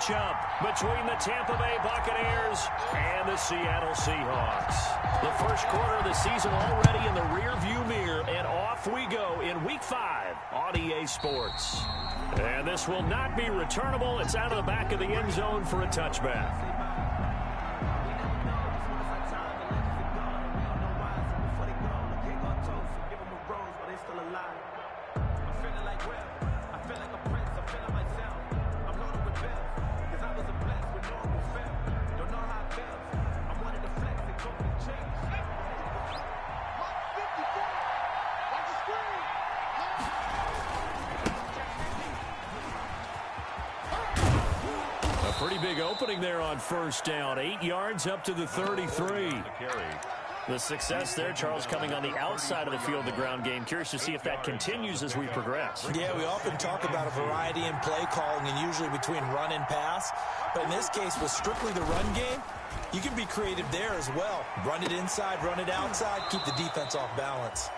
matchup between the Tampa Bay Buccaneers and the Seattle Seahawks. The first quarter of the season already in the rearview mirror, and off we go in Week 5 on EA Sports. And this will not be returnable. It's out of the back of the end zone for a touchback. Pretty big opening there on first down. 8 yards up to the 33. The success there, Charles, coming on the outside of the field, the ground game. Curious to see if that continues as we progress. Yeah, we often talk about a variety in play calling and usually between run and pass. But in this case, with strictly the run game, you can be creative there as well. Run it inside, run it outside, keep the defense off balance.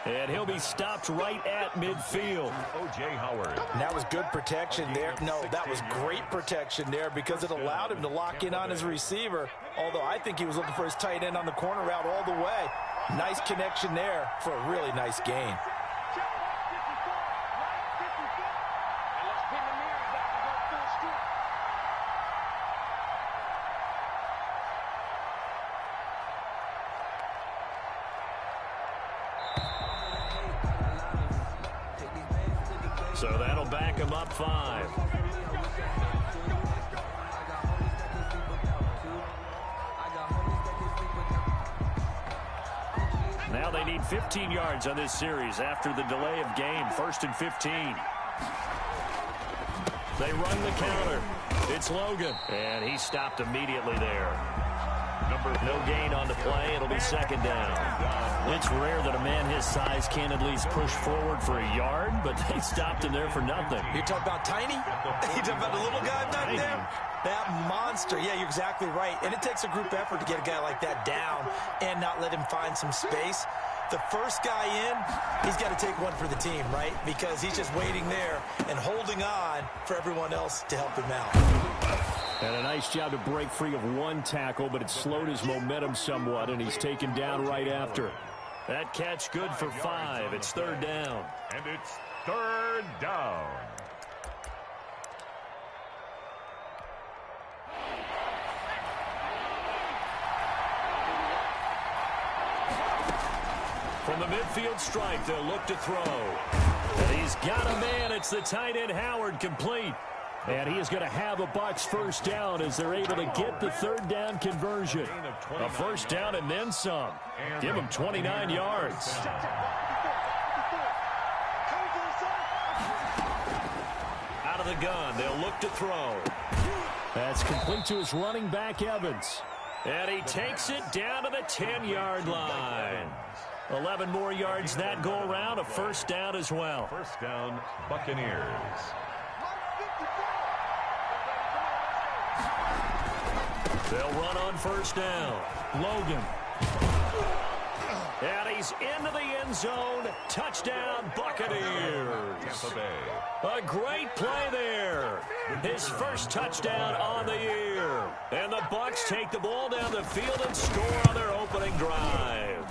And he'll be stopped right at midfield. O.J. Howard. And that was good protection there. No, that was great protection there because it allowed him to lock in on his receiver. Although I think he was looking for his tight end on the corner route all the way. Nice connection there for a really nice gain. So that'll back him up 5. Now they need 15 yards on this series after the delay of game. 1st and 15. They run the counter. It's Logan. And he stopped immediately there. No gain on the play. It'll be 2nd down. It's rare that a man his size can at least push forward for a yard, but they stopped him there for nothing. You talking about tiny? You talking about the little guy back there? That monster. Yeah, you're exactly right. And it takes a group effort to get a guy like that down and not let him find some space. The first guy in, he's got to take one for the team, right? Because he's just waiting there and holding on for everyone else to help him out. And a nice job to break free of one tackle, but it slowed his momentum somewhat, and he's taken down right after. That catch good for 5. It's 3rd down. And it's 3rd down. From the midfield stripe, they'll look to throw. And he's got a man. It's the tight end, Howard, complete. And he is going to have a Bucs 1st down as they're able to get the 3rd down conversion. A 1st down and then some. Give him 29 yards. Out of the gun, they'll look to throw. That's complete to his running back, Evans. And he takes it down to the 10-yard line. 11 more yards that go around. A 1st down as well. 1st down, Buccaneers. They'll run on 1st down. Logan. And he's into the end zone. Touchdown, Buccaneers. Tampa Bay. A great play there. His 1st touchdown on the year. And the Bucs take the ball down the field and score on their opening drive.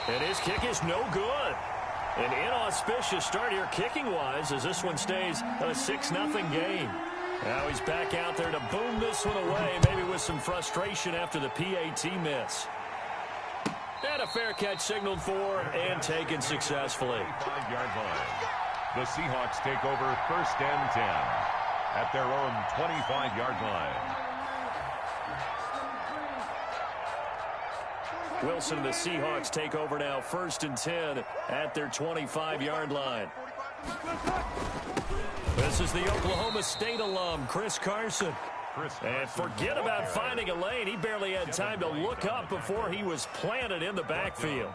And his kick is no good. An inauspicious start here kicking-wise as this one stays a 6-0 game. Now he's back out there to boom this one away, maybe with some frustration after the PAT miss. And a fair catch signaled for and taken successfully. 5-yard line. The Seahawks take over 1st and 10 at their own 25-yard line. Wilson and the Seahawks take over now 1st and 10 at their 25-yard line. This is the Oklahoma State alum, Chris Carson. And forget about finding a lane. He barely had time to look up before he was planted in the backfield.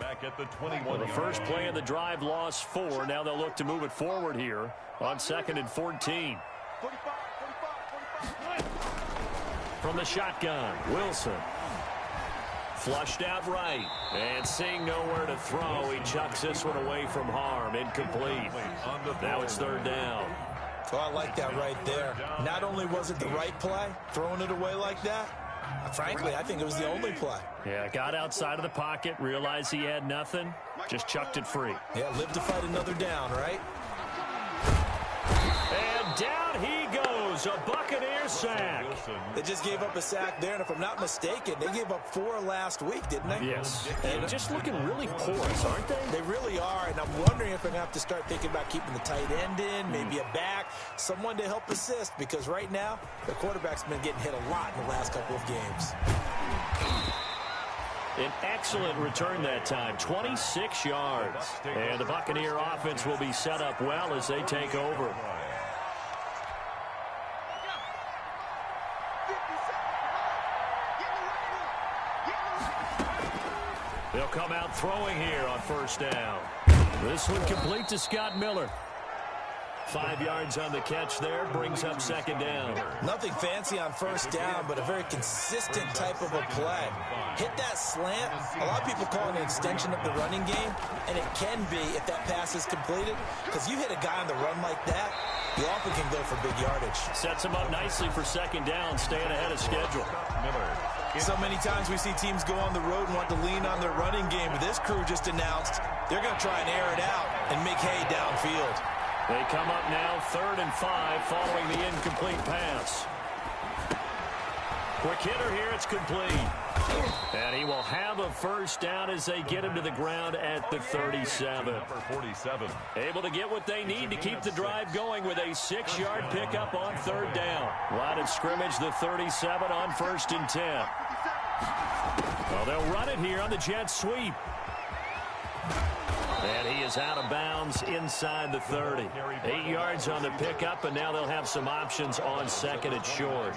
Well, the first play of the drive lost 4. Now they'll look to move it forward here on 2nd and 14. From the shotgun, Wilson. Flushed out right. And seeing nowhere to throw, he chucks this one away from harm. Incomplete. Now it's 3rd down. Oh, I like that right there. Not only was it the right play, throwing it away like that, frankly, I think it was the only play. Yeah, got outside of the pocket, realized he had nothing, just chucked it free. Yeah, live to fight another down, right? And down he goes, a Buccaneers sack. They just gave up a sack there, and if I'm not mistaken, they gave up 4 last week, didn't they? Yes, and just looking really porous, aren't they? They really are, and I'm wondering if I'm going to have to start thinking about keeping the tight end in, maybe a back, someone to help assist, because right now, the quarterback's been getting hit a lot in the last couple of games. An excellent return that time, 26 yards. And the Buccaneer offense will be set up well as they take over. They'll come out throwing here on first down. This one complete to Scott Miller. 5 yards on the catch there, brings up second down. Nothing fancy on first down, but a very consistent type of a play. Hit that slant. A lot of people call it an extension of the running game, and it can be if that pass is completed, because you hit a guy on the run like that, you often can go for big yardage. Sets him up nicely for second down, staying ahead of schedule. So many times we see teams go on the road and want to lean on their running game, but this crew just announced they're going to try and air it out and make hay downfield. They come up now 3rd and 5 following the incomplete pass. Quick hitter here, it's complete. And he will have a first down as they get him to the ground at the 37. Able to get what they need to keep the drive going with a 6-yard pickup on 3rd down. Line of scrimmage, the 37 on 1st and 10. Well, they'll run it here on the jet sweep. And he is out of bounds inside the 30. 8 yards on the pickup, and now they'll have some options on 2nd and short.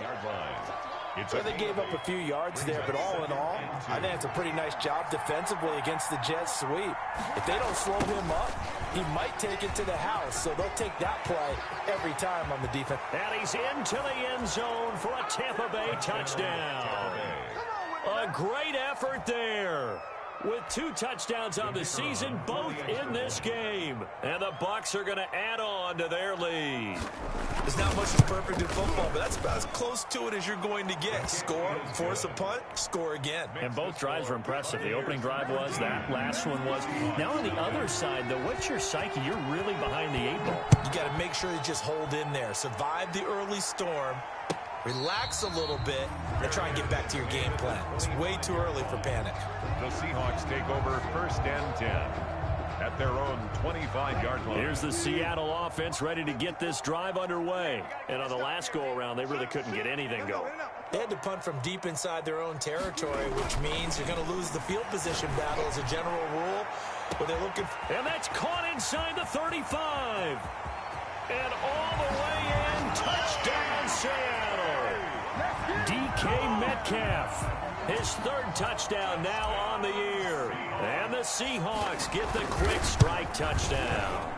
So they gave up a few yards there, but all in all, I think it's a pretty nice job defensively against the jet sweep. If they don't slow him up, he might take it to the house, so they'll take that play every time on the defense. And he's into the end zone for a Tampa Bay touchdown. A great effort there. With 2 touchdowns on the season, both in this game. And the Bucs are going to add on to their lead. There's not much that's perfect in football, but that's about as close to it as you're going to get. Score, force a punt, score again. And both drives were impressive. The opening drive was, that last one was. Now on the other side, though, what's your psyche? You're really behind the 8 ball. You got to make sure you just hold in there. Survive the early storm. Relax a little bit and try and get back to your game plan. It's way too early for panic. The Seahawks take over 1st and 10 at their own 25-yard line. Here's the Seattle offense ready to get this drive underway. And on the last go-around, they really couldn't get anything going. They had to punt from deep inside their own territory, which means you're going to lose the field position battle as a general rule. But they're looking and that's caught inside the 35. And all the way in, touchdown Seattle. DK Metcalf, his 3rd touchdown now on the year. And the Seahawks get the quick strike touchdown.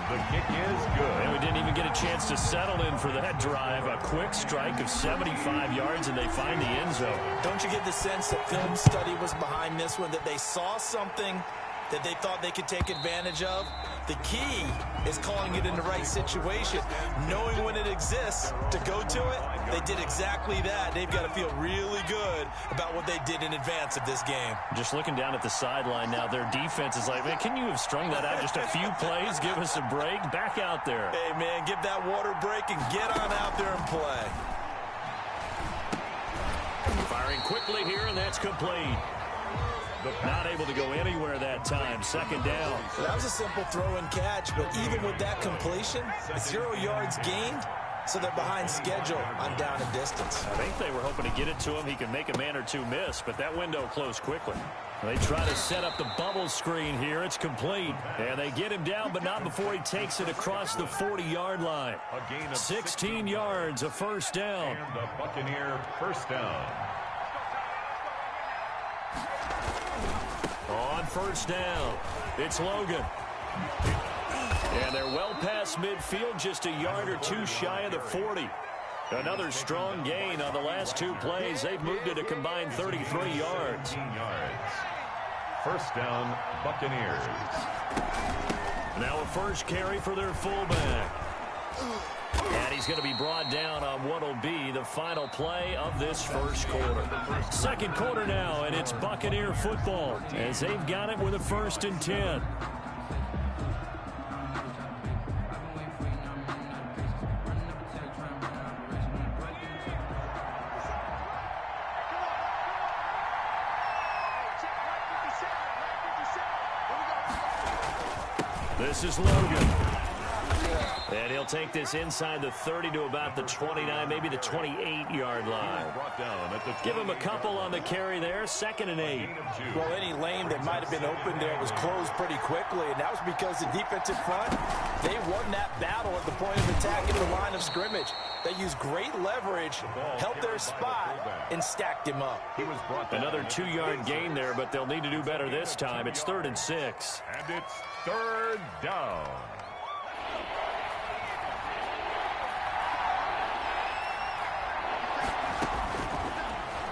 The kick is good. And we didn't even get a chance to settle in for that drive. A quick strike of 75 yards, and they find the end zone. Don't you get the sense that film study was behind this one, that they saw something that they thought they could take advantage of? The key is calling it in the right situation, knowing when it exists to go to it. They did exactly that. They've got to feel really good about what they did in advance of this game. Just looking down at the sideline now, their defense is like, man, can you have strung that out just a few plays? Give us a break. Back out there. Hey, man, give that water break and get on out there and play. Firing quickly here, and that's complete. Not able to go anywhere that time. 2nd down. Well, that was a simple throw and catch, but even with that completion, 0 yards gained, so they're behind schedule on down and distance. I think they were hoping to get it to him. He could make a man or two miss, but that window closed quickly. They try to set up the bubble screen here. It's complete. And they get him down, but not before he takes it across the 40-yard line. 16 yards, a first down. And the Buccaneer first down. On first down, it's Logan. And they're well past midfield, just a yard or 2 shy of the 40. Another strong gain on the last 2 plays. They've moved it a combined 33 yards. First down, Buccaneers. Now a first carry for their fullback. And he's going to be brought down on what will be the final play of this first quarter. Second quarter now, and it's Buccaneer football as they've got it with a 1st and 10. This is Logan. And he'll take this inside the 30 to about the 29, maybe the 28-yard line. Give him a couple on the carry there, 2nd and 8. Well, any lane that might have been open there was closed pretty quickly, and that was because the defensive front, they won that battle at the point of attack at the line of scrimmage. They used great leverage, held their spot, and stacked him up. Another 2-yard gain there, but they'll need to do better this time. It's 3rd and 6. And it's 3rd down.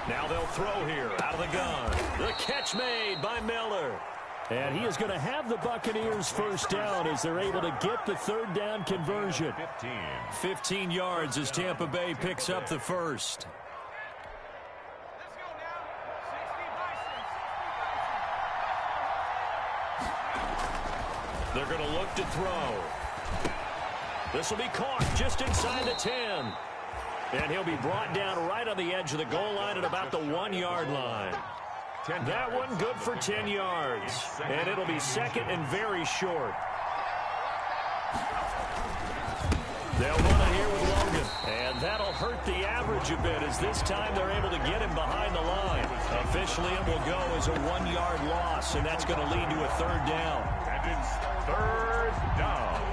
Now they'll throw here out of the gun. The catch made by Miller. And he is going to have the Buccaneers first down as they're able to get the 3rd down conversion. 15 yards as Tampa Bay picks up the first. They're going to look to throw. This will be caught just inside the 10. And he'll be brought down right on the edge of the goal line at about the 1-yard line. That one good for 10 yards. And it'll be 2nd and very short. They'll run it here with Logan. And that'll hurt the average a bit as this time they're able to get him behind the line. Officially, it will go as a 1-yard loss, and that's going to lead to a 3rd down. And it's 3rd down.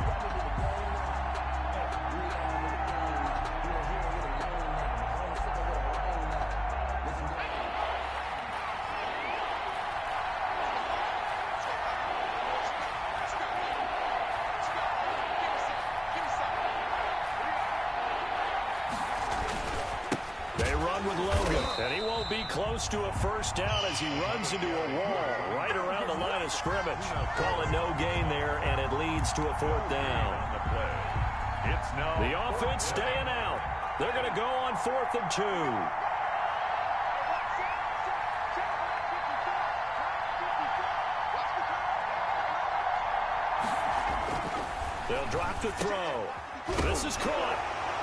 And he won't be close to a first down as he runs into a wall right around the line of scrimmage. Call it no gain there, and it leads to a 4th down. The offense staying out. They're going to go on 4th and 2. They'll drop the throw. This is caught.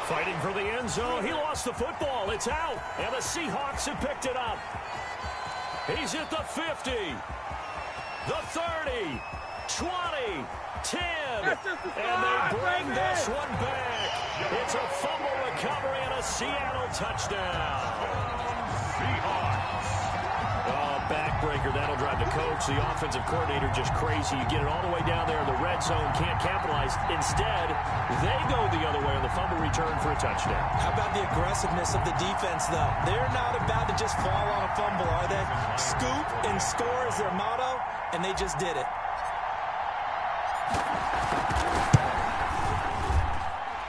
Fighting for the end zone. He lost the football. It's out. And the Seahawks have picked it up. He's at the 50. The 30. 20. 10. And they bring this one back. It's a fumble recovery and a Seattle touchdown. Seahawks. Oh, backbreaker. That'll drive the coach, the offensive coordinator, just crazy. You get it all the way down there in the red zone, can't capitalize. Instead, they go the other way on the fumble return for a touchdown. How about the aggressiveness of the defense, though? They're not about to just fall on a fumble, are they? Scoop and score is their motto, and they just did it.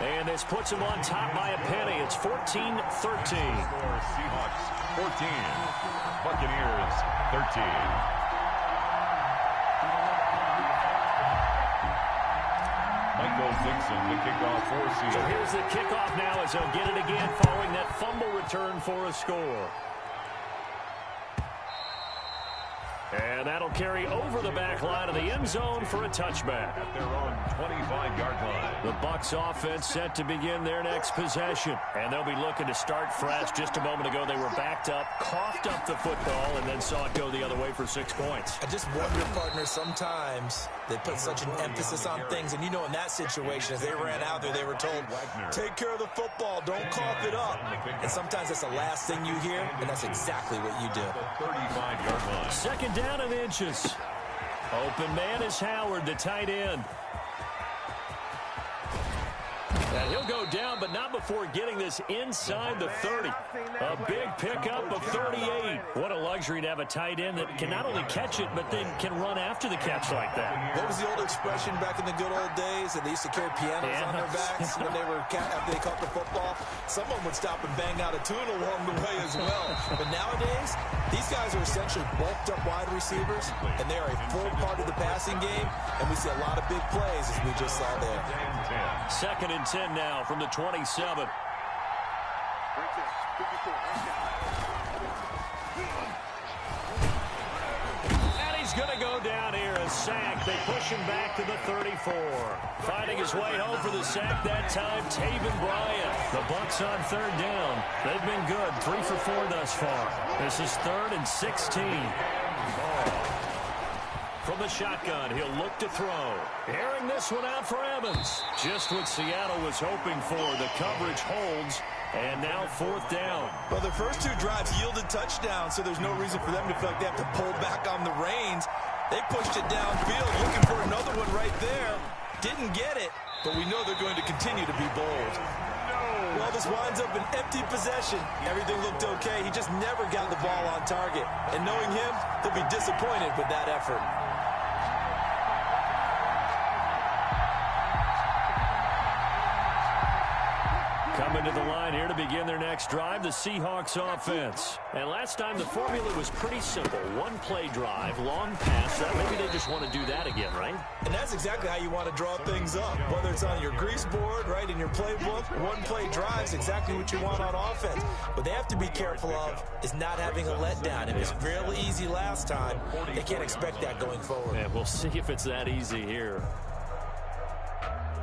And this puts them on top by a penny. It's 14-13. Seahawks 14. Buccaneers 13. Michael Dixon, the kickoff for Seattle. So here's the kickoff now as they'll get it again following that fumble return for a score. And that'll carry over the back line of the end zone for a touchback. At their own 25-yard line. The Bucs offense set to begin their next possession. And they'll be looking to start fresh. Just a moment ago, they were backed up, coughed up the football, and then saw it go the other way for 6 points. I just wonder, partner, sometimes they put such an emphasis on things. And you know, in that situation, as they ran out there, they were told, take care of the football, don't cough it up. And sometimes that's the last thing you hear, and that's exactly what you do. 35-yard line. 2nd down and inches. Open man is Howard, the tight end. And he'll go down, but not before getting this inside the 30. A big pickup of 38. What a luxury to have a tight end that can not only catch it, but then can run after the catch like that. What was the old expression back in the good old days? That they used to carry pianos on their backs when they were after they caught the football. Some of them would stop and bang out a tune along the way as well. But nowadays, these guys are essentially bulked up wide receivers, and they are a full part of the passing game, and we see a lot of big plays as we just saw there. 2nd and 10 now from the 27. And he's going to go down here, a sack. They push him back to the 34. Finding his way home for the sack that time, Taven Bryan. The Bucs on 3rd down. They've been good, 3 for 4 thus far. This is 3rd and 16. From the shotgun, he'll look to throw. Airing this one out for Evans. Just what Seattle was hoping for. The coverage holds, and now 4th down. Well, their first 2 drives yielded touchdowns, so there's no reason for them to feel like they have to pull back on the reins. They pushed it downfield, looking for another one right there. Didn't get it, but we know they're going to continue to be bold. Well, this winds up an empty possession. Everything looked okay. He just never got the ball on target. And knowing him, they'll be disappointed with that effort. Coming to the line here to begin their next drive, the Seahawks offense. And last time the formula was pretty simple. 1-play drive, long pass. Maybe they just want to do that again, right? And that's exactly how you want to draw things up. Whether it's on your grease board, right, in your playbook, 1-play drive is exactly what you want on offense. What they have to be careful of is not having a letdown. It was real easy last time. They can't expect that going forward. And we'll see if it's that easy here.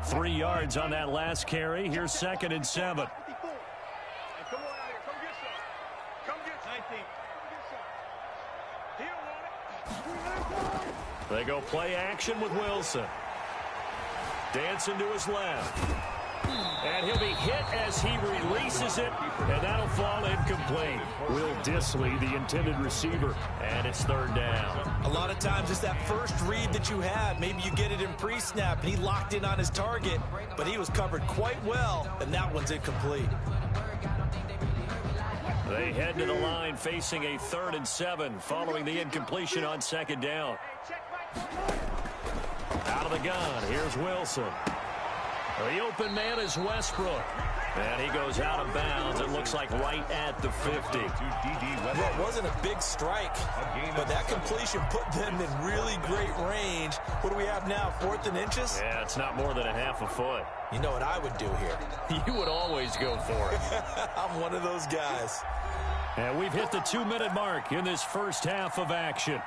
3 yards on that last carry. Here's 2nd and 7. They go play action with Wilson. Dancing to his left. And he'll be hit as he releases it, and that'll fall incomplete. Will Dissly, the intended receiver, and it's 3rd down. A lot of times it's that first read that you had. Maybe you get it in pre-snap, and he locked in on his target, but he was covered quite well, and that one's incomplete. They head to the line facing a 3rd and 7 following the incompletion on 2nd down. Out of the gun, here's Wilson. The open man is Westbrook. And he goes out of bounds. It looks like right at the 50. Well, it wasn't a big strike, but that completion put them in really great range. What do we have now, 4th and inches? Yeah, it's not more than a half a foot. You know what I would do here? You would always go for it. I'm one of those guys. And we've hit the 2-minute mark in this first half of action.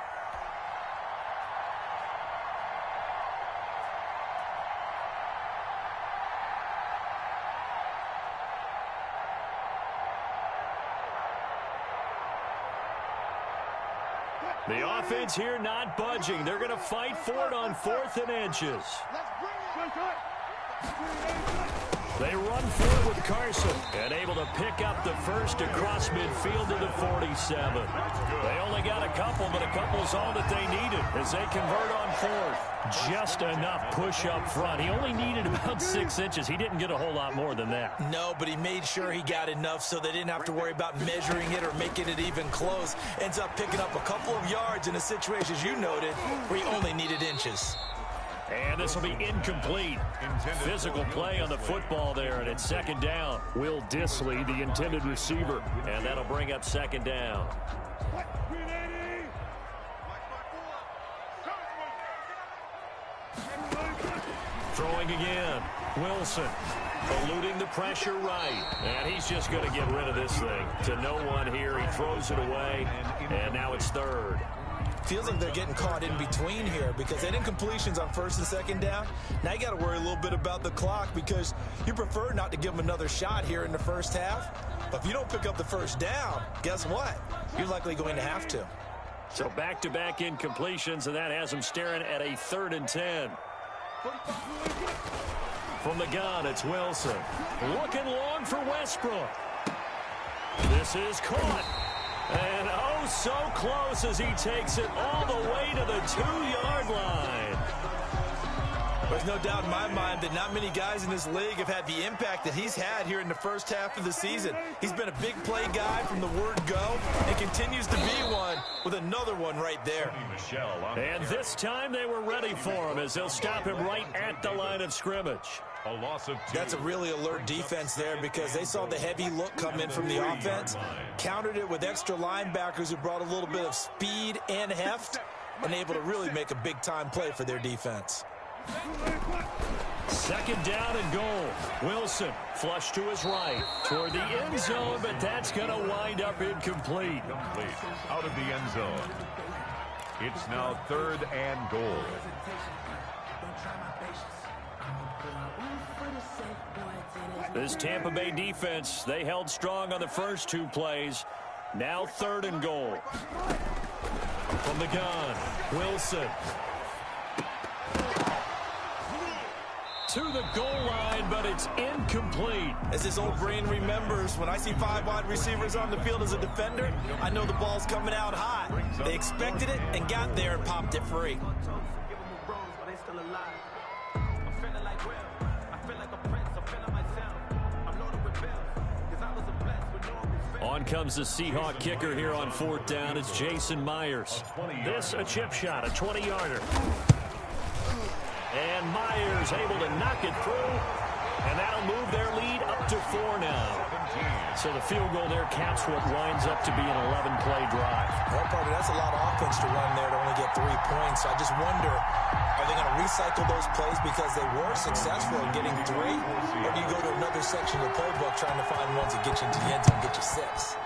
The offense here not budging. They're going to fight for it on 4th and inches. They run for it with Carson and able to pick up the first across midfield to the 47. They only got a couple, but a couple's all that they needed as they convert on 4th. Just enough push up front. He only needed about 6 inches. He didn't get a whole lot more than that. No, but he made sure he got enough so they didn't have to worry about measuring it or making it even close. Ends up picking up a couple of yards in a situation, as you noted, where he only needed inches. And this will be incomplete. Physical play on the football there, and it's 2nd down. Will Dissly, the intended receiver, and that'll bring up 2nd down. Throwing again. Wilson eluding the pressure right. And he's just going to get rid of this thing. To no one here. He throws it away, and now it's 3rd. Feels like they're getting caught in between here because they had incompletions on 1st and 2nd down. Now you got to worry a little bit about the clock because you prefer not to give them another shot here in the first half. But if you don't pick up the 1st down, guess what? You're likely going to have to. So back-to-back incompletions, and that has them staring at a 3rd and 10. From the gun, it's Wilson. Looking long for Westbrook. This is caught. And oh, so close as he takes it all the way to the 2-yard line. There's no doubt in my mind that not many guys in this league have had the impact that he's had here in the first half of the season. He's been a big play guy from the word go and continues to be one with another one right there. And this time they were ready for him as they'll stop him right at the line of scrimmage. A loss of 2. That's a really alert defense there because they saw the heavy look come in from the offense, countered it with extra linebackers who brought a little bit of speed and heft, and able to really make a big-time play for their defense. Second down and goal. Wilson flush to his right toward the end zone, but that's going to wind up incomplete. Out of the end zone. It's now 3rd and goal. This Tampa Bay defense, they held strong on the first 2 plays. Now 3rd and goal. From the gun, Wilson. To the goal line, but it's incomplete. As his old brain remembers, when I see 5 wide receivers on the field as a defender, I know the ball's coming out hot. They expected it and got there and popped it free. On comes the Seahawk kicker here on 4th down. It's Jason Myers. This a chip shot, a 20-yarder. And Myers able to knock it through. And that'll move their lead up to 4 now. So the field goal there caps what winds up to be an 11-play drive. Well, partner, that's a lot of offense to run there to only get 3 points. So I just wonder, are they going to recycle those plays because they were successful in getting 3? Or do you go to another section of the playbook trying to find ones that get you into the end zone and get you 6?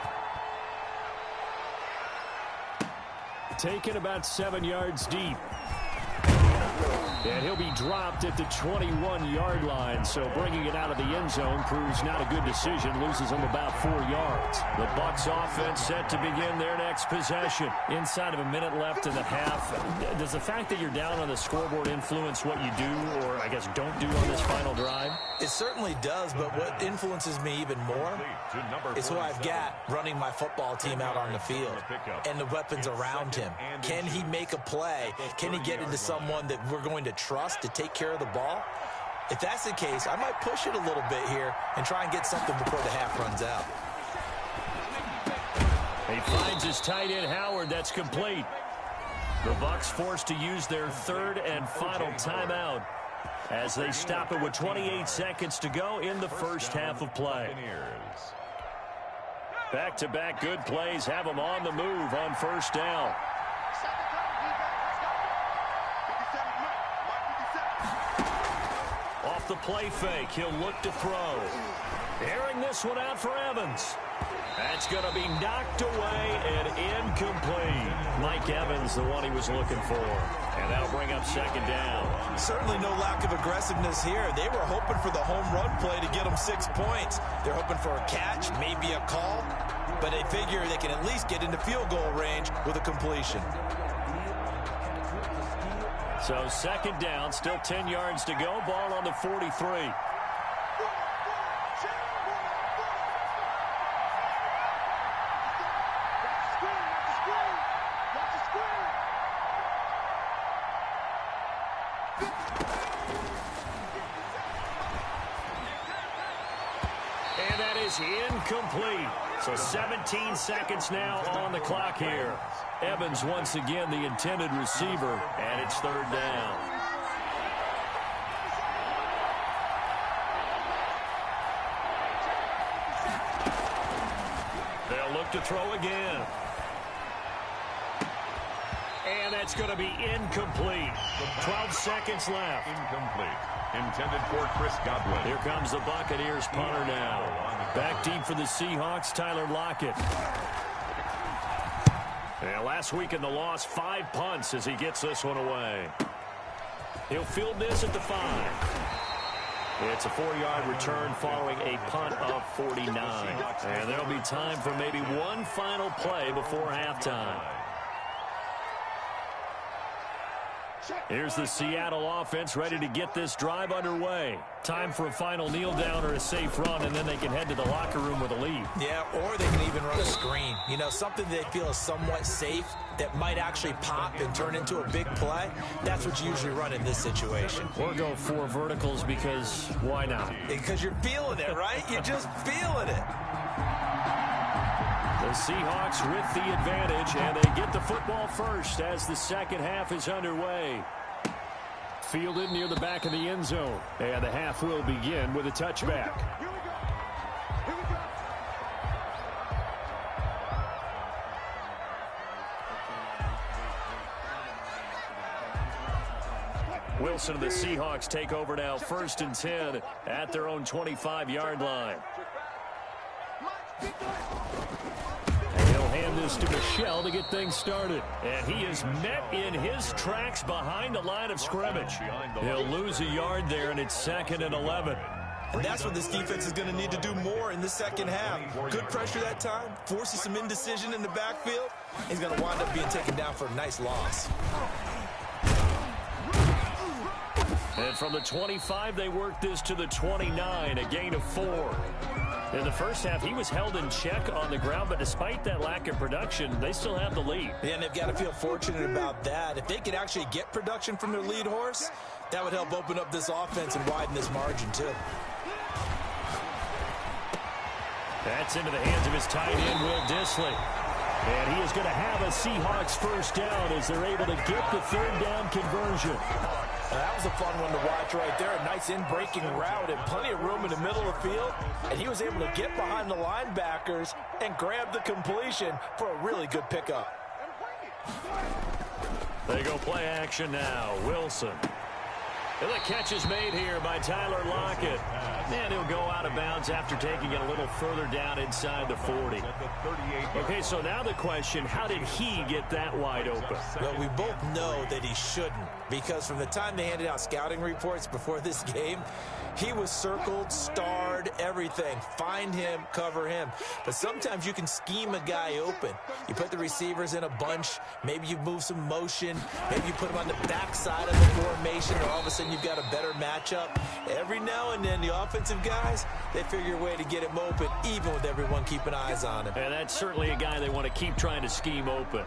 Taken about 7 yards deep. And he'll be dropped at the 21-yard line, so bringing it out of the end zone proves not a good decision, loses him about 4 yards. The Bucs offense set to begin their next possession. Inside of a minute left in the half, does the fact that you're down on the scoreboard influence what you do, or I guess don't do on this final drive? It certainly does, but what influences me even more is who I've got running my football team out on the field and the weapons around him. Can he make a play? Can he get into someone that we're going to trust to take care of the ball? If that's the case, I might push it a little bit here and try and get something before the half runs out. He finds his tight end Howard. That's complete. The Bucs forced to use their 3rd and final timeout as they stop it with 28 seconds to go in the first half of play. Back-to-back good plays have them on the move on 1st down. Off the play fake, he'll look to throw. Airing this one out for Evans. That's going to be knocked away and incomplete. Mike Evans, the one he was looking for. And that'll bring up 2nd down. Certainly no lack of aggressiveness here. They were hoping for the home run play to get them 6 points. They're hoping for a catch, maybe a call, but they figure they can at least get into field goal range with a completion. So 2nd down, still 10 yards to go. Ball on the 43. And that is incomplete. So 17 seconds now on the clock here. Evans once again the intended receiver, and it's 3rd down. They'll look to throw again. And that's going to be incomplete. 12 seconds left. Incomplete. Intended for Chris Godwin. Here comes the Buccaneers punter now. Back deep for the Seahawks, Tyler Lockett. And last week in the loss, 5 punts as he gets this one away. He'll field this at the 5. It's a 4-yard return following a punt of 49. And there'll be time for maybe one final play before halftime. Here's the Seattle offense ready to get this drive underway. Time for a final kneel down or a safe run, and then they can head to the locker room with a lead. Yeah, or they can even run a screen. You know, something they feel is somewhat safe that might actually pop and turn into a big play. That's what you usually run in this situation. Or go 4 verticals because why not? Because you're feeling it, right? You're just feeling it. The Seahawks with the advantage, and they get the football first as the second half is underway. Fielded near the back of the end zone. And the half will begin with a touchback. Wilson and the Seahawks take over now, 1st and 10 at their own 25-yard line. And he'll hand this to Michel to get things started. And he is met in his tracks behind the line of scrimmage. He'll lose a yard there, and it's 2nd and 11. And that's what this defense is going to need to do more in the second half. Good pressure that time, forces some indecision in the backfield. He's going to wind up being taken down for a nice loss. And from the 25, they work this to the 29, a gain of 4. In the first half, he was held in check on the ground, but despite that lack of production, they still have the lead. Yeah, and they've got to feel fortunate about that. If they could actually get production from their lead horse, that would help open up this offense and widen this margin, too. That's into the hands of his tight end, Will Dissly. And he is going to have a Seahawks first down as they're able to get the 3rd down conversion. That was a fun one to watch right there. A nice in-breaking route and plenty of room in the middle of the field. And he was able to get behind the linebackers and grab the completion for a really good pickup. They go play action now. Wilson. And the catch is made here by Tyler Lockett. And he'll go out of bounds after taking it a little further down inside the 40. Okay, so now the question, how did he get that wide open? Well, we both know that he shouldn't, because from the time they handed out scouting reports before this game, he was circled, starred, everything. Find him, cover him. But sometimes you can scheme a guy open. You put the receivers in a bunch. Maybe you move some motion. Maybe you put them on the backside of the formation, and all of a sudden you've got a better matchup. Every now and then, the offensive guys, they figure a way to get him open, even with everyone keeping eyes on him. And that's certainly a guy they want to keep trying to scheme open.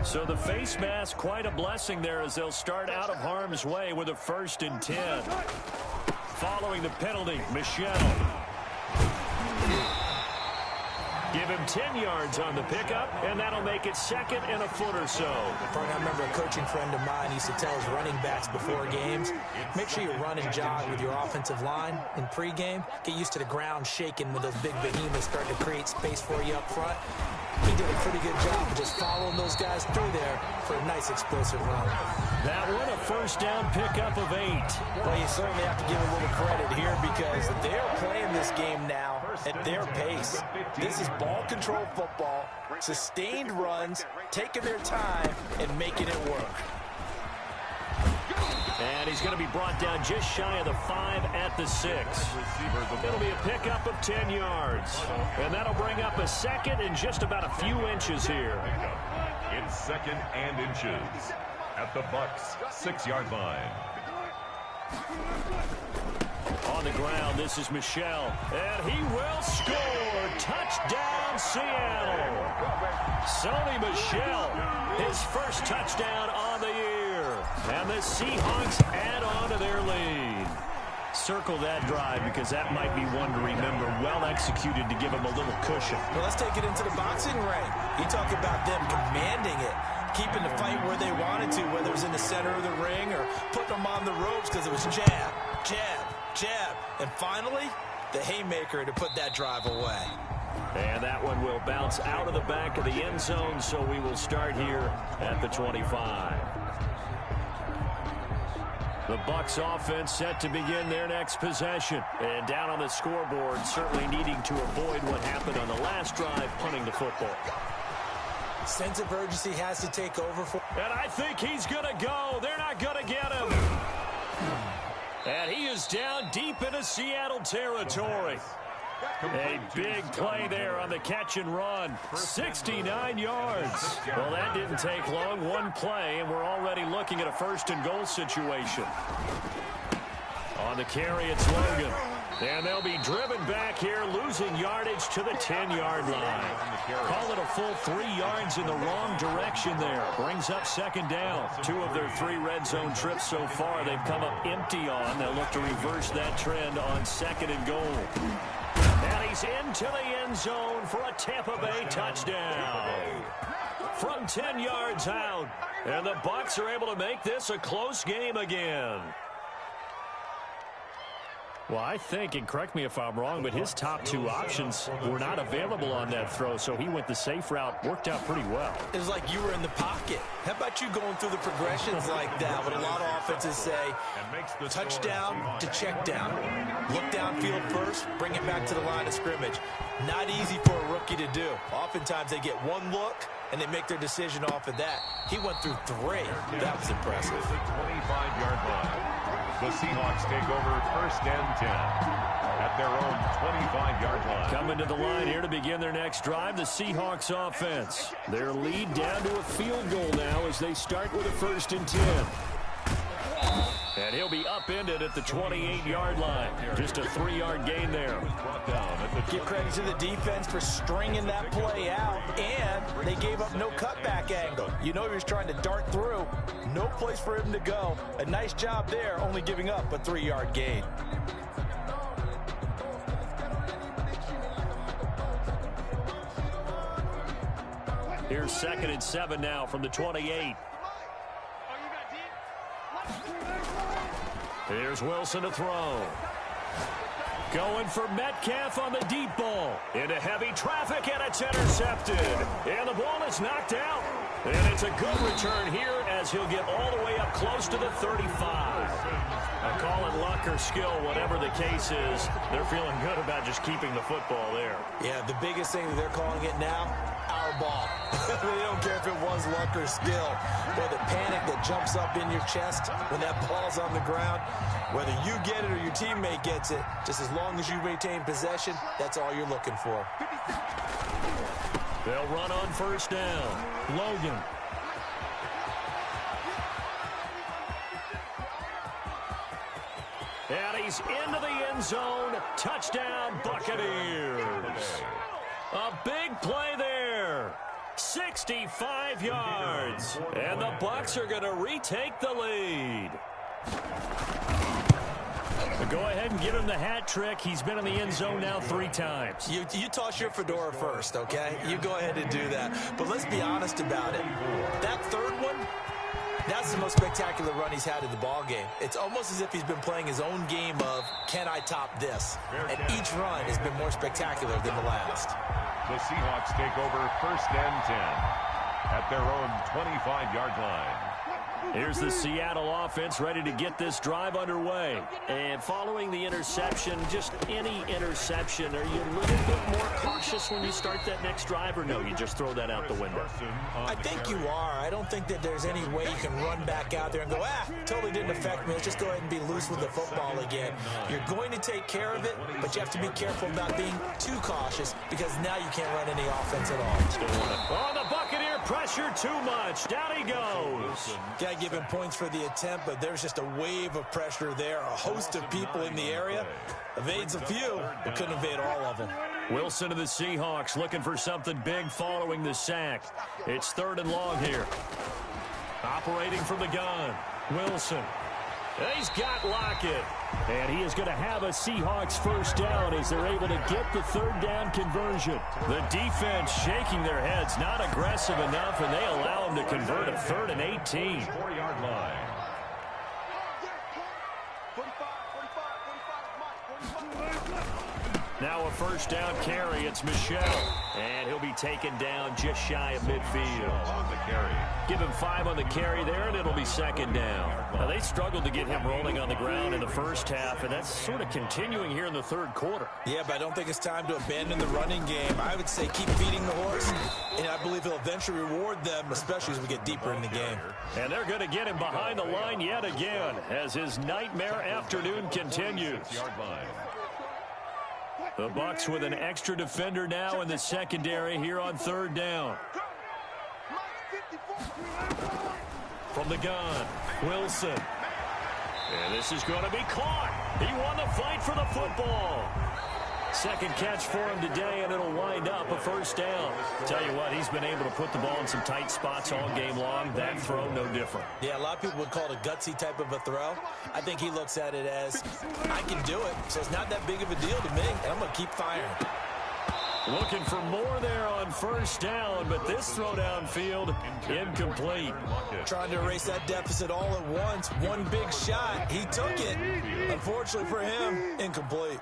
So the face mask, quite a blessing there as they'll start out of harm's way with a 1st and 10. Following the penalty, Michel. Give him 10 yards on the pickup, and that'll make it 2nd and a foot or so. I remember a coaching friend of mine used to tell his running backs before games, make sure you run and jog with your offensive line in pregame. Get used to the ground shaking when those big behemoths start to create space for you up front. He did a pretty good job of just following those guys through there for a nice explosive run. That one a 1st down pickup of 8. Well, you certainly have to give a little credit here because they're playing this game now at their pace. This is ball control football, sustained runs, taking their time and making it work. And he's going to be brought down just shy of the 5 at the 6. It'll be a pickup of 10 yards. And that'll bring up a 2nd and just about a few inches here. It's 2nd and inches at the Bucs 6-yard line. On the ground, this is Michel. And he will score. Touchdown, Seattle. Sony Michel, his first touchdown on the year. And the Seahawks add on to their lead. Circle that drive because that might be one to remember. Well executed to give them a little cushion. Well, let's take it into the boxing ring. You talk about them commanding it, keeping the fight where they wanted to, whether it was in the center of the ring or putting them on the ropes because it was jab, jab, jab. And finally, the haymaker to put that drive away. And that one will bounce out of the back of the end zone, so we will start here at the 25. The Bucs offense set to begin their next possession. And down on the scoreboard, certainly needing to avoid what happened on the last drive, punting the football. Sense of urgency has to take over for... And I think he's going to go. They're not going to get him. And he is down deep into Seattle territory. A big play there on the catch and run. 69 yards. Well, that didn't take long. One play, and we're already looking at a 1st and goal situation. On the carry, it's Logan. And they'll be driven back here, losing yardage to the 10-yard line. Call it a full 3 yards in the wrong direction there. Brings up 2nd down. 2 of their 3 red zone trips so far they've come up empty on. They'll look to reverse that trend on 2nd and goal. And he's into the end zone for a Tampa Bay touchdown. from 10 yards out. And the Bucs are able to make this a close game again. Well, I think, and correct me if I'm wrong, but his top two options were not available on that throw, so he went the safe route. Worked out pretty well. It was like you were in the pocket. How about you going through the progressions like that? What a lot of offenses say, touchdown to check down. Look downfield first, bring it back to the line of scrimmage. Not easy for a rookie to do. Oftentimes they get one look, and they make their decision off of that. He went through 3. That was impressive. The 25-yard line. The Seahawks take over first and 10 at their own 25-yard line. Coming to the line here to begin their next drive, the Seahawks offense. Their lead down to a field goal now as they start with a first and 10. And he'll be upended at the 28-yard line. Just a 3-yard gain there. Give credit to the defense for stringing that play out, and they gave up no cutback angle. You know he was trying to dart through. No place for him to go. A nice job there, only giving up a 3-yard gain. Here's 2nd and 7 now from the 28. Here's Wilson to throw. Going for Metcalf on the deep ball. Into heavy traffic, and it's intercepted. And the ball is knocked out. And it's a good return here as he'll get all the way up close to the 35. I call it luck or skill, whatever the case is. They're feeling good about just keeping the football there. Yeah, the biggest thing that they're calling it now, our ball. They don't care if it was luck or skill. But the panic that jumps up in your chest when that ball's on the ground, whether you get it or your teammate gets it, just as long as you retain possession, that's all you're looking for. They'll run on first down. Logan. And he's into the end zone. Touchdown, Buccaneers. A big play there. 65 yards. And the Bucs are going to retake the lead. Go ahead and give him the hat trick. He's been in the end zone now 3 times. You toss your fedora first, okay? You go ahead and do that. But let's be honest about it. That third one, that's the most spectacular run he's had in the ball game. It's almost as if he's been playing his own game of, can I top this? And each run has been more spectacular than the last. The Seahawks take over first and 10 at their own 25-yard line. Here's the Seattle offense ready to get this drive underway. And following the interception, just any interception, are you a little bit more cautious when you start that next drive, or no, you just throw that out the window? I think you are. I don't think that there's any way you can run back out there and go, totally didn't affect me. Let's just go ahead and be loose with the football again. You're going to take care of it, but you have to be careful about being too cautious because now you can't run any offense at all. Oh, the Buccaneer pressure too much. Down he goes. Got to give him points for the attempt, but there's just a wave of pressure there. A host of people in the area. Evades a few, but couldn't evade all of them. Wilson to the Seahawks looking for something big following the sack. It's 3rd and long here. Operating from the gun. Wilson. He's got Lockett. And he is going to have a Seahawks first down as they're able to get the 3rd down conversion. The defense shaking their heads, not aggressive enough, and they allow him to convert a 3rd and 18. 4-yard line. Now a first down carry. It's Michel. And he'll be taken down just shy of midfield. On the carry. Give him 5 on the carry there, and it'll be 2nd down. Now, they struggled to get him rolling on the ground in the first half, and that's sort of continuing here in the 3rd quarter. Yeah, but I don't think it's time to abandon the running game. I would say keep feeding the horse, and I believe he'll eventually reward them, especially as we get deeper in the game. And they're going to get him behind the line yet again as his nightmare afternoon continues. The Bucs with an extra defender now in the secondary here on 3rd down. From the gun, Wilson. And this is going to be caught. He won the fight for the football. 2nd catch for him today, and it'll wind up a first down. Tell you what, he's been able to put the ball in some tight spots all game long. That throw, no different. Yeah, a lot of people would call it a gutsy type of a throw. I think he looks at it as, I can do it, so it's not that big of a deal to me, and I'm going to keep firing. Looking for more there on first down, but this throw downfield incomplete. Trying to erase that deficit all at once. One big shot. He took it. Unfortunately for him, incomplete.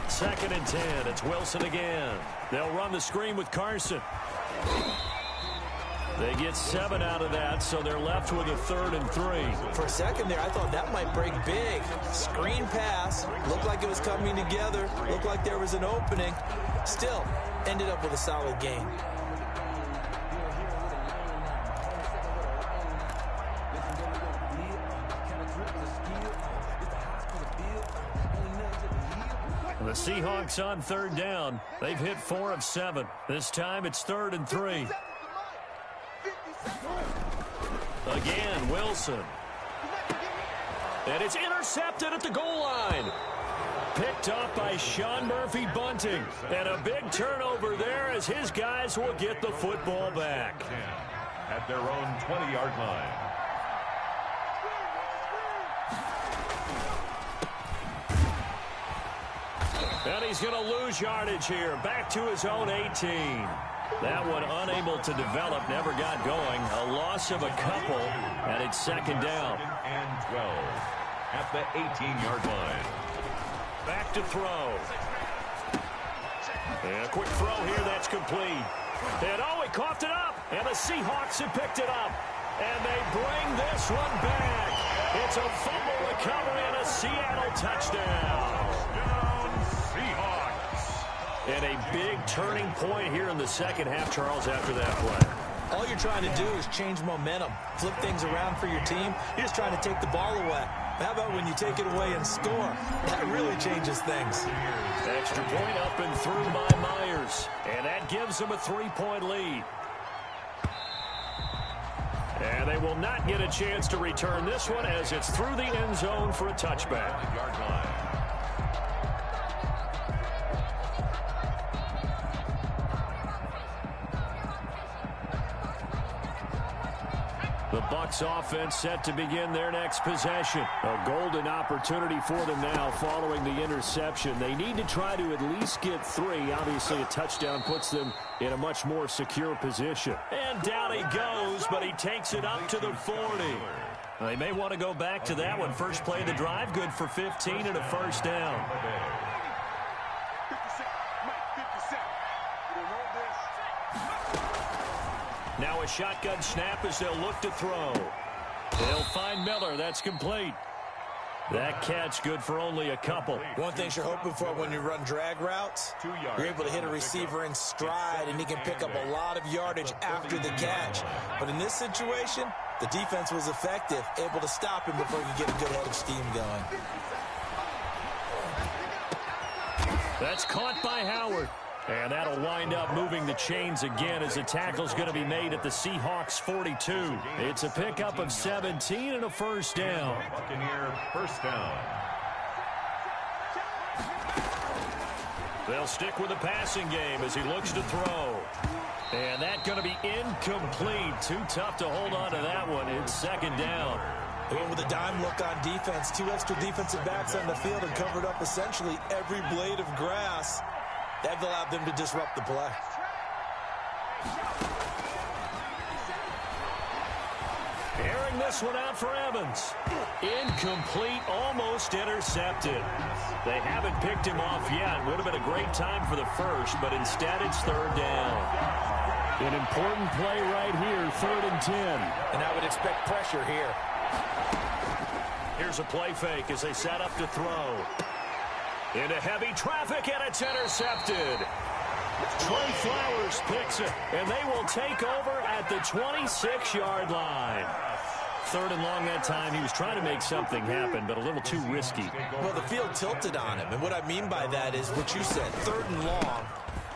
2nd and 10. It's Wilson again. They'll run the screen with Carson. They get 7 out of that, so they're left with a 3rd and 3. For a second there, I thought that might break big. Screen pass. Looked like it was coming together. Looked like there was an opening. Still, ended up with a solid gain. The Seahawks on 3rd down. They've hit 4 of 7. This time it's 3rd and 3. Again, Wilson. And it's intercepted at the goal line. Picked up by Schomburgler Bunting. And a big turnover there as his guys will get the football back. At their own 20-yard line. And he's going to lose yardage here. Back to his own 18. That one unable to develop, never got going. A loss of a couple, and it's 2nd down. 2nd and 12 at the 18-yard line. Back to throw. And a quick throw here, that's complete. And oh, he coughed it up, and the Seahawks have picked it up. And they bring this one back. It's a fumble recovery and a Seattle touchdown. And a big turning point here in the 2nd half, Charles, after that play. All you're trying to do is change momentum, flip things around for your team. You're just trying to take the ball away. How about when you take it away and score? That really changes things. Extra point up and through by Myers. And that gives them a 3-point lead. And they will not get a chance to return this one as it's through the end zone for a touchback. Yard line. The Bucs offense set to begin their next possession. A golden opportunity for them now following the interception. They need to try to at least get 3. Obviously, a touchdown puts them in a much more secure position. And down he goes, but he takes it up to the 40. They may want to go back to that one. First play of the drive, good for 15 and a first down. Now a shotgun snap as they'll look to throw. They'll find Miller. That's complete. That catch good for only a couple. One thing you're hoping for when you run drag routes, you're able to hit a receiver in stride, and he can pick up a lot of yardage after the catch. But in this situation, the defense was effective, able to stop him before he could get a good head of steam going. That's caught by Howard. And that'll wind up moving the chains again as the tackle's going to be made at the Seahawks 42. It's a pickup of 17 and a first down. Buccaneer first down. They'll stick with the passing game as he looks to throw. And that's going to be incomplete. Too tough to hold on to that one. It's 2nd down. They went with a dime look on defense. 2 extra defensive backs on the field and covered up essentially every blade of grass. That allowed them to disrupt the play. Airing this one out for Evans. Incomplete, almost intercepted. They haven't picked him off yet. Would have been a great time for the first, but instead it's 3rd down. An important play right here, 3rd and 10. And I would expect pressure here. Here's a play fake as they set up to throw. Into heavy traffic, and it's intercepted. Trey Flowers picks it, and they will take over at the 26-yard line. 3rd and long that time. He was trying to make something happen, but a little too risky. Well, the field tilted on him, and what I mean by that is what you said, 3rd and long.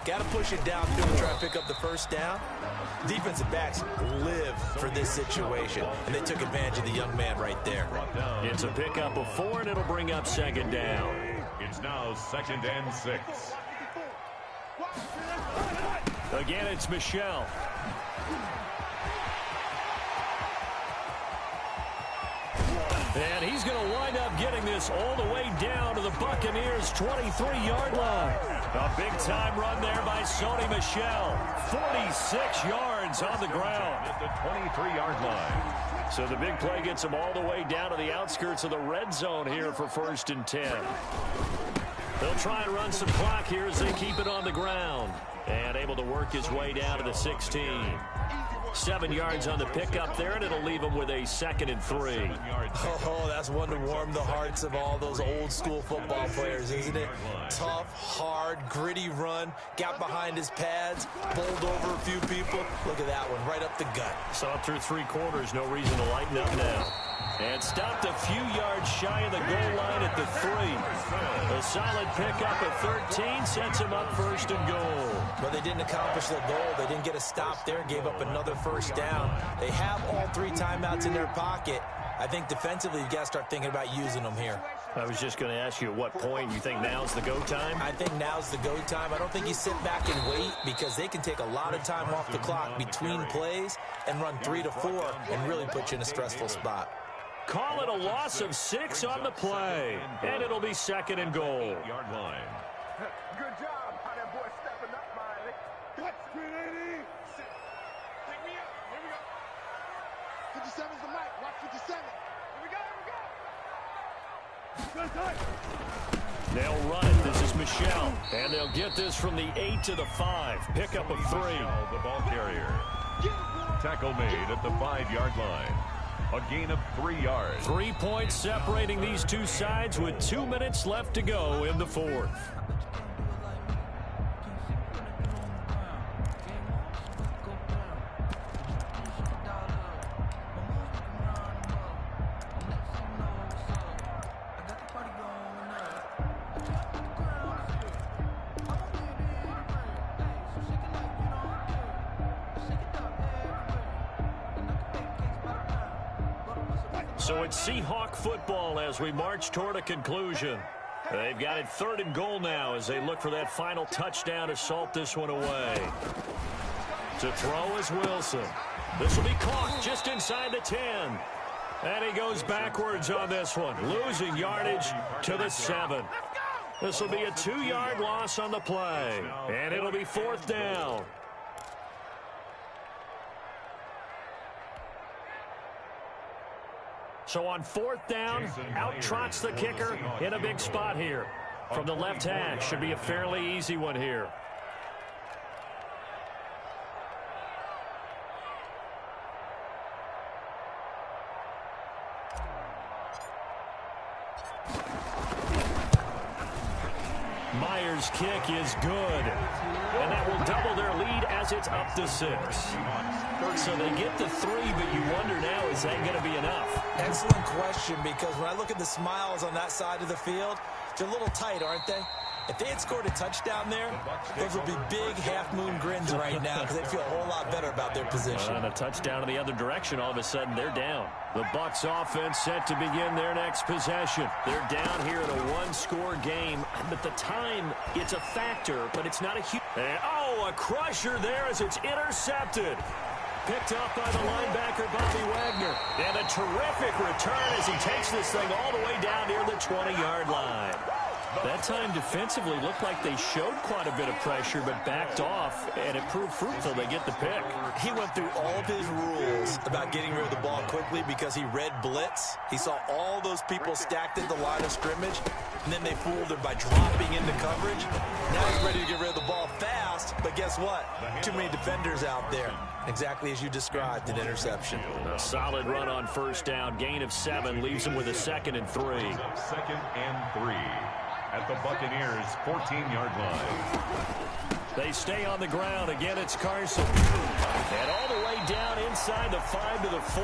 Got to push it downfield and try to pick up the first down. Defensive backs live for this situation, and they took advantage of the young man right there. It's a pickup of 4, and it'll bring up 2nd down. It's now 2nd and 6. Again, it's Michelle. And he's going to wind up getting this all the way down to the Bucaneers' 23-yard line. A big-time run there by Sony Michel. 46 yards on the ground. At the 23-yard line. So the big play gets him all the way down to the outskirts of the red zone here for 1st and 10. They'll try and run some clock here as they keep it on the ground. And able to work his way down to the 16. 7 yards on the pickup there, and it'll leave him with a 2nd and 3. Oh, that's one to warm the hearts of all those old-school football players, isn't it? Tough, hard, gritty run, got behind his pads, bowled over a few people. Look at that one, right up the gut. Saw it through 3 quarters, no reason to lighten up now. And stopped a few yards shy of the goal line at the 3. A solid pickup at 13 sets him up 1st and goal. But they didn't accomplish their goal. They didn't get a stop there, gave up another 1st down. They have all 3 timeouts in their pocket. I think defensively you've got to start thinking about using them here. I was just going to ask you at what point you think now's the go time? I think now's the go time. I don't think you sit back and wait because they can take a lot of time off the clock between plays and run 3 to 4 and really put you in a stressful spot. Call it a loss of 6 on the play, and it'll be 2nd and goal. Yard line. Good job, how that boy stepping up, Miley. Watch, 380. Pick me up. Here we go. 57's the mic. Watch 57. Here we go. They'll run it. This is Michel, and they'll get this from the 8 to the 5. Pickup of 3. Michel, the ball carrier. Tackle made at the 5-yard line. A gain of 3 yards. 3 points separating these two sides with 2 minutes left to go in the 4th. So it's Seahawk football as we march toward a conclusion. They've got it 3rd and goal now as they look for that final touchdown to salt this one away. To throw is Wilson. This will be caught just inside the 10. And he goes backwards on this one, losing yardage to the 7. This will be a 2-yard loss on the play. And it'll be 4th down. So on 4th down, out trots the kicker in a big spot here. From the left hash, should be a fairly easy one here. Myers' kick is good. And that will double their lead as it's up to 6. So they get the 3, but you wonder now, is that going to be enough? Excellent question, because when I look at the smiles on that side of the field, they're a little tight, aren't they? If they had scored a touchdown there, those would be big half-moon grins right now because they feel a whole lot better about their position. And a touchdown in the other direction, all of a sudden they're down. The Bucs offense set to begin their next possession. They're down here in a 1-score game, but the time, it's a factor, but it's not a huge... Oh, a crusher there as it's intercepted. Picked up by the linebacker, Bobby Wagner. And a terrific return as he takes this thing all the way down near the 20-yard line. That time defensively looked like they showed quite a bit of pressure but backed off, and it proved fruitful. They get the pick. He went through all of his rules about getting rid of the ball quickly because he read blitz. He saw all those people stacked at the line of scrimmage, and then they fooled him by dropping into coverage. Now he's ready to get rid of the ball fast, but guess what? Too many defenders out there. Exactly as you described, an interception. A solid run on 1st down. Gain of 7 leaves him with a 2nd and 3. 2nd and 3 at the Bucaneers' 14-yard line. They stay on the ground. Again, it's Carson. And all the way down inside the 5 to the 4.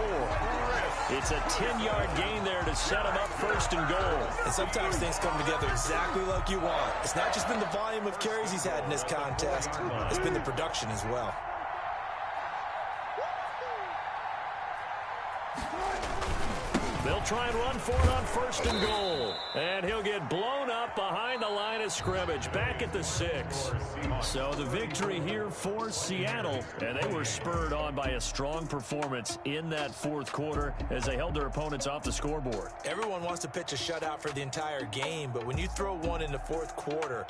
It's a 10-yard gain there to set him up 1st and goal. And sometimes things come together exactly like you want. It's not just been the volume of carries he's had in this contest. It's been the production as well. They'll try and run for it on 1st and goal. And he'll get blown up behind the line of of scrimmage, back at the 6. So the victory here for Seattle, and they were spurred on by a strong performance in that fourth quarter as they held their opponents off the scoreboard. Everyone wants to pitch a shutout for the entire game, but when you throw one in the fourth quarter,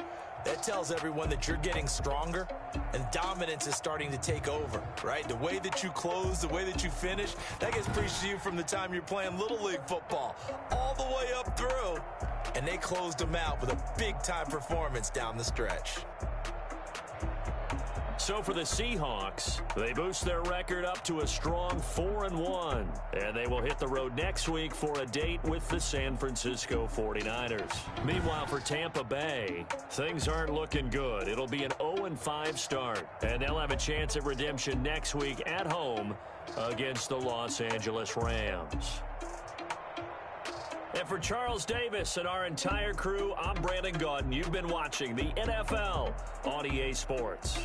that tells everyone that you're getting stronger and dominance is starting to take over, right? The way that you close, the way that you finish, that gets preached to you from the time you're playing Little League football all the way up through. And they closed them out with a big-time performance down the stretch. So for the Seahawks, they boost their record up to a strong 4-1. And they will hit the road next week for a date with the San Francisco 49ers. Meanwhile, for Tampa Bay, things aren't looking good. It'll be an 0-5 start. And they'll have a chance at redemption next week at home against the Los Angeles Rams. And for Charles Davis and our entire crew, I'm Brandon Gaudin. You've been watching the NFL on EA Sports.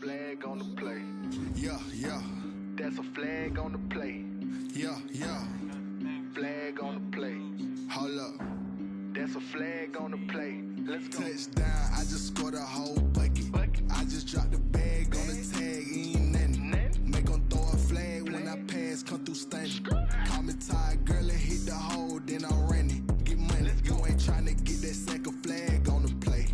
Flag on the play. Yeah, yeah. That's a flag on the play. Yeah, yeah. Flag on the play. Hold up. That's a flag on the play. Let's go. Touchdown. I just scored a whole bucket. I just dropped the bag on the tag. Ain't nothing. Make 'em throw a flag when I pass. Come through stunning. Call me tired, girl, and hit the hole. Then I'm running. Get money. You ain't trying to get that second flag on the play.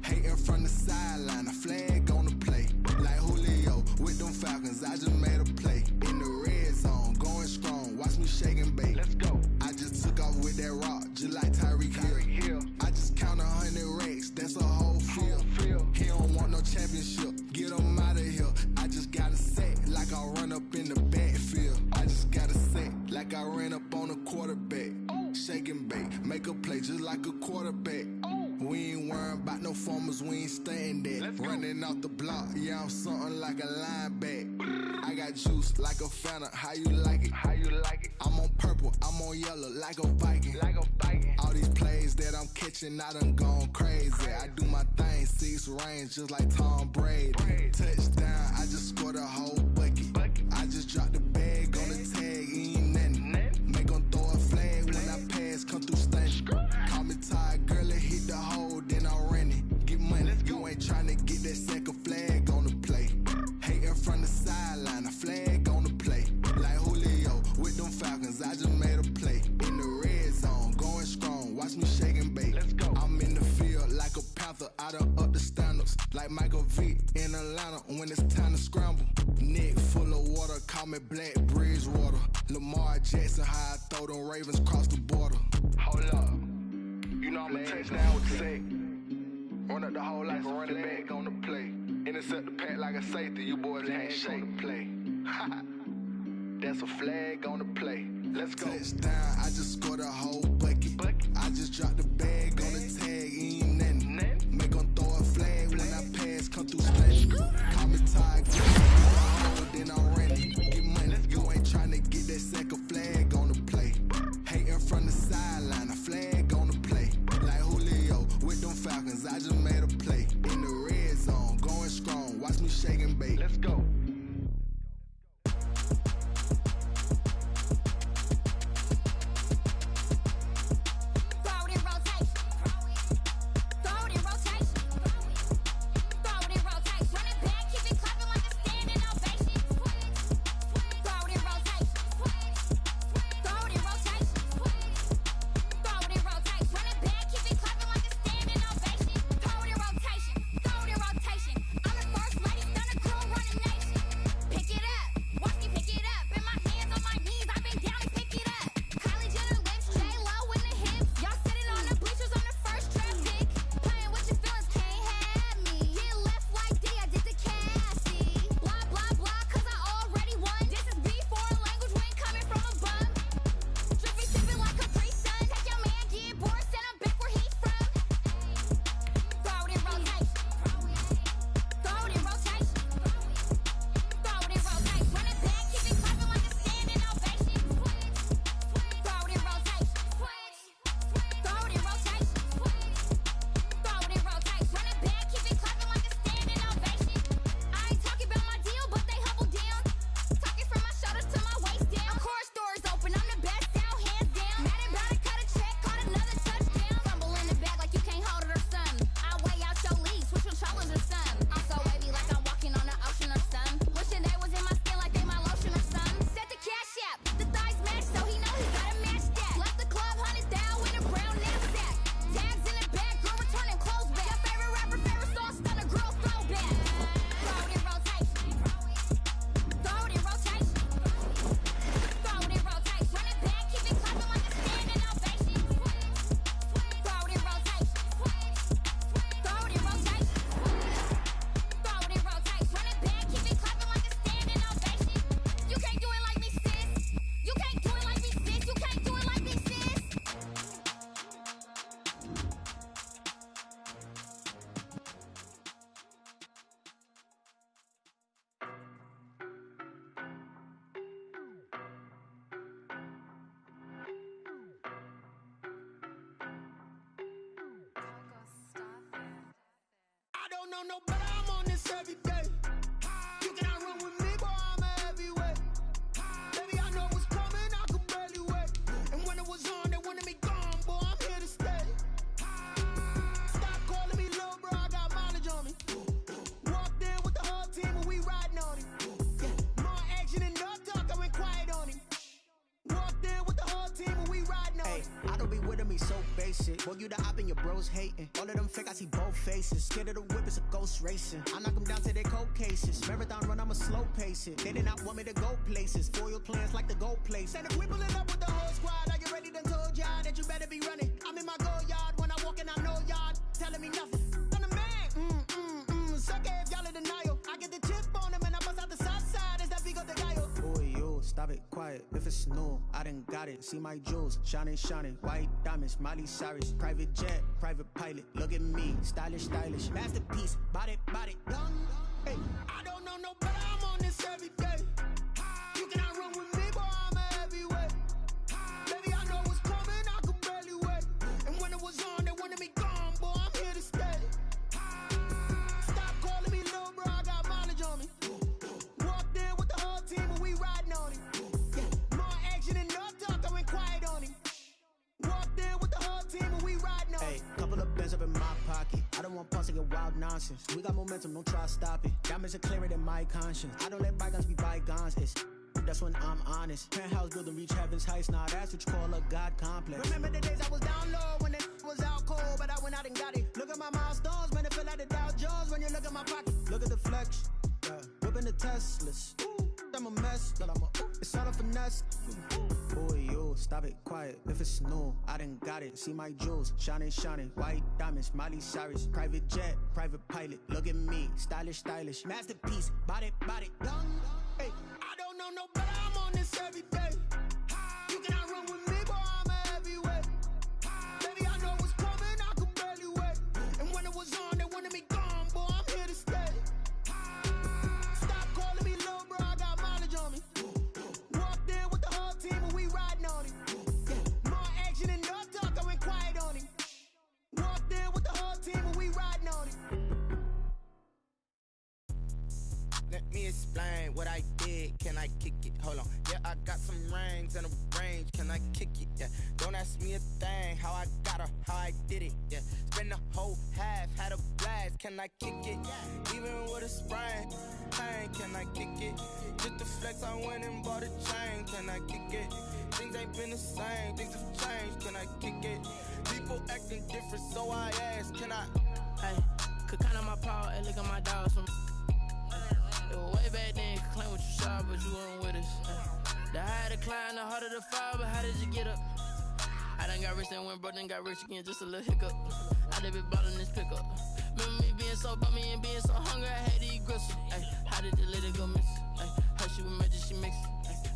Hating from the sideline. A flag on the play. Like Julio with them Falcons, I just made a play. In the red zone, going strong, watch me shake and bake. Let's go. I just took off with that rock, just like Tyreek Hill. I just count 100 racks, that's a whole field. He don't want no championship, get him out of here. I just got a set, like I run up in the backfield. I just got a set, like I ran up on a quarterback. Shake and bake, make a play just like a quarterback. We ain't worrying about no formers, we ain't staying there. Running off the block, yeah, I'm something like a linebacker. I got juice like a Fanta, how you like it? How you like it? I'm on purple, I'm on yellow, like a Viking. All these plays that I'm catching, I done gone crazy. I do my thing, 6 range, just like Tom Brady. Touchdown, I just scored a whole bucket. I just dropped the bag on the tag, ain't nothing. Make 'em throw a flag when I pass, come through stunning. Call me tired, girl, and hit the hole, then I'm running. Get money, you ain't trying to get that second flag on the play. Hating from the sideline, a flag on the play. Like Julio with them Falcons, I just made a play. In the red zone, going strong, watch me shake and bake. Let's go. I'm in the field like a Panther, I done up the standards. Like Michael Vick in Atlanta when it's time to scramble. Neck full of water, call me Black Bridgewater. Lamar Jackson, how I throw them Ravens cross the border. Hold up. You know I'm a touchdown with the sack. Run up the whole like a running back on the play. Intercept the pack like a safety, you boys can't shake the play. That's a flag on the play. Let's go. Touchdown, I just scored a whole bucket. I just dropped the bag on the tag, ain't nothing. Make 'em throw a flag when I pass, come through splash. Call me tired, then I'm running. Get money, you ain't trying to get that second flag on the play. Hating from the sideline, a flag on the play. know no better, I'm on this every day. You cannot run with me, boy, I'm a heavyweight. Baby, I know what's coming, I could barely wait. And when it was on, they wanted me gone, boy, I'm here to stay. Stop calling me little bro, I got mileage on me. Walked in with the whole team and we riding on him. Yeah, more action and no talk, I went quiet on him. Walked in with the whole team and we riding on him. I don't be with him, he so basic. Boy, you the op and your bros hating. All of them fake, I see both faces. Scared of the whip, it's a ghost racing. I knock them down to their cold cases. Marathon run, I'ma slow pace it. They did not want me to go places. Foil plans like the gold place. And if we pulling up with the whole squad, I get ready to told y'all that you better be running. I'm in my go yard, when I walk in, I know y'all telling me nothing. I'm the man, suck it if y'all in denial. I get the chip on them and I bust out the south side. Is that big of the guy? Boy, yo, stop it, quiet. If it's new, I done got it. See my jewels, shining, white diamonds, Miley Cyrus, private jet, private pilot. Look at me, stylish, masterpiece, body, young. Hey, I don't know no better, I'm on this every day. You cannot run with me, boy, I'm a heavyweight. Baby, I know what's coming, I could barely wait. And when it was on, they wanted me gone, boy, I'm here to stay. Stop calling me little bro, I got mileage on me. Walked in with the whole team and we riding on him. Yeah, more action and no talk, I went quiet on him. Walked in with the whole team and we riding on him. Couple of bands up in my pocket. I don't want pulse to get wild nonsense. We got momentum, don't try to stop it. Diamonds are clearer than my conscience. I don't let bygones be bygones. That's when I'm honest. Penthouse building, reach heaven's heights. Nah, that's what you call a God complex. Remember the days I was down low when it was out cold, but I went out and got it. Look at my milestones, man, it feel like the Dow Jones when you look at my pocket. Look at the flex, yeah. Whipping the Teslas. I'm a mess, but it's all a finesse. Boy, yo, stop it, quiet. If it's new, I done got it. See my jewels, shining, white diamonds, Miley Cyrus, private jet, private pilot. Look at me, stylish, masterpiece, body, young. Hey, I don't know no better, I'm on this every day. You cannot run with me, boy, I'm a heavyweight. Baby, I know what's coming, I could barely wait. And when it was on, they wanted me gone, boy, I'm here to stay. Stop calling me little bro, I got mileage on me. Walked in with the whole team and we riding on him. Yeah, more action and no talk, I went quiet on him. Walked in with the whole team and we riding on him. Let me explain what I did. Can I kick it? Hold on. Yeah, I got some rings and a range. Can I kick it? Yeah. Don't ask me a thing. How I got her, how I did it. Yeah. Spend the whole half, had a blast. Can I kick it? Even with a sprain. Pain, can I kick it? Just the flex, I went and bought a chain. Can I kick it? Things ain't been the same. Things have changed. Can I kick it? People acting different, so I ask. Can I? Hey, could count on my power and look at my dogs from. It was way back then, could claim what you saw, but you weren't with us. The higher the climb, the harder the fall, but how did you get up? I done got rich and went broke, then got rich again, just a little hiccup. I done been ballin' this pickup. Remember me being so bummy and being so hungry, I had to eat gristle. Ay, how did the lady go miss? Ay, her she was magic, she mixed.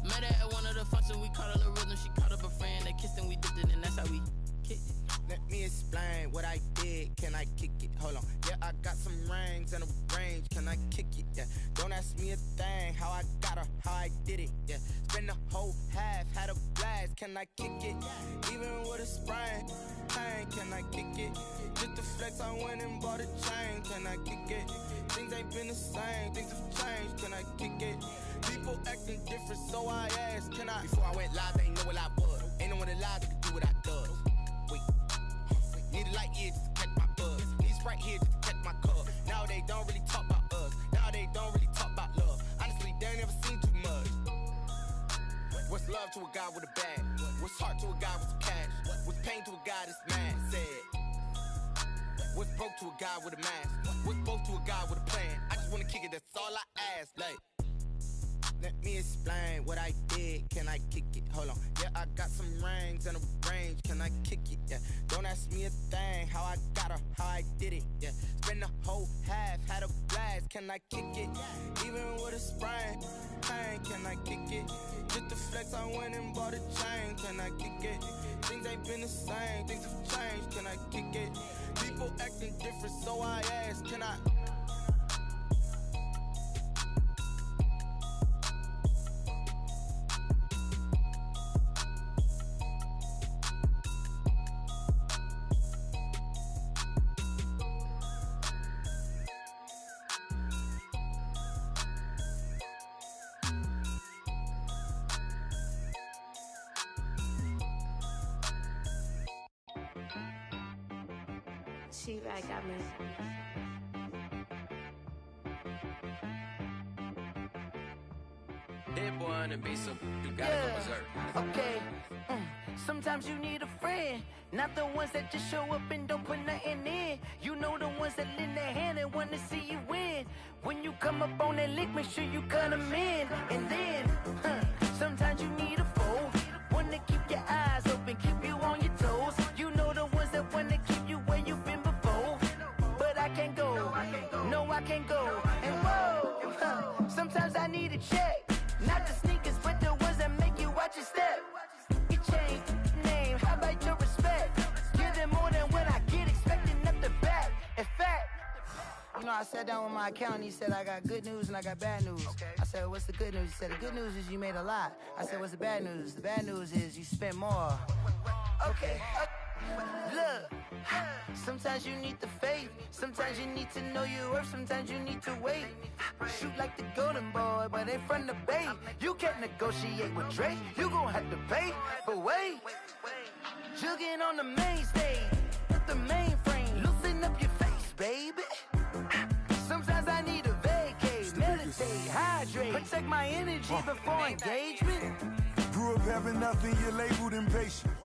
Met her at one of the functions, we caught a little rhythm, she caught up a friend, they kissed and we dipped it, and that's how we kicked it. Let me explain what I did. Can I kick it? Hold on. Yeah, I got some rings and a range. Can I kick it? Yeah. Don't ask me a thing. How I got her, how I did it. Yeah. Spend the whole half, had a blast. Can I kick it? Even with a sprain. Pain, can I kick it? Just the flex, I went and bought a chain. Can I kick it? Things ain't been the same. Things have changed. Can I kick it? People acting different, so I asked. Can I? Before I went live, ain't know what I was. Ain't no one alive that could do what I does. Wait. Need a light here just to catch my buzz. Need Sprite here just to catch my cup. Now they don't really talk about us. Now they don't really talk about love. Honestly, they ain't never seen too much. What's love to a guy with a bag? What's heart to a guy with some cash? What's pain to a guy that's mad? Said. What's broke to a guy with a mask? What's broke to a guy with a plan? I just wanna kick it, that's all I ask. Like, let me explain what I did. Can I kick it? Hold on. Yeah, I got some rings and a range. Can I kick it? Yeah. Don't ask me a thing. How I got her, how I did it. Yeah. Spend the whole half, had a blast. Can I kick it? Even with a sprain. Pain, can I kick it? Just the flex, I went and bought a chain. Can I kick it? Things ain't been the same. Things have changed. Can I kick it? People acting different, so I ask. Can I? T-Rack got me. Hit one and be so you gotta go berserk. Okay. Sometimes you need a friend, not the ones that just show up and don't put nothing in. You know the ones that lend their hand and want to see you win. When you come up on that lick, make sure you cut them in. And then, sometimes you need a foe, one to keep your eyes open, keep you on your toes. You know the ones that want to keep you where you've been before. But I can't go, no I can't go. And whoa, sometimes I need a check. Not the sneakers, but the ones that make you watch your step. You change name, how about your respect? Give them more than what I get, expecting up the back. In fact, you know, I sat down with my accountant, he said, I got good news and I got bad news. I said, what's the good news? He said, the good news is you made a lot. I said, what's the bad news? The bad news is you spent more. Okay. Look, sometimes you need the faith, sometimes you need to know your worth, sometimes you need to wait. Shoot like the golden boy, but ain't from the bay. You can't negotiate with Drake, you gon' have to pay. But wait, jugging on the main stage, with the mainframe, loosen up your face, baby. Sometimes I need a vacate, meditate, hydrate, protect my energy before engagement. Grew up having nothing, you're labeled impatient.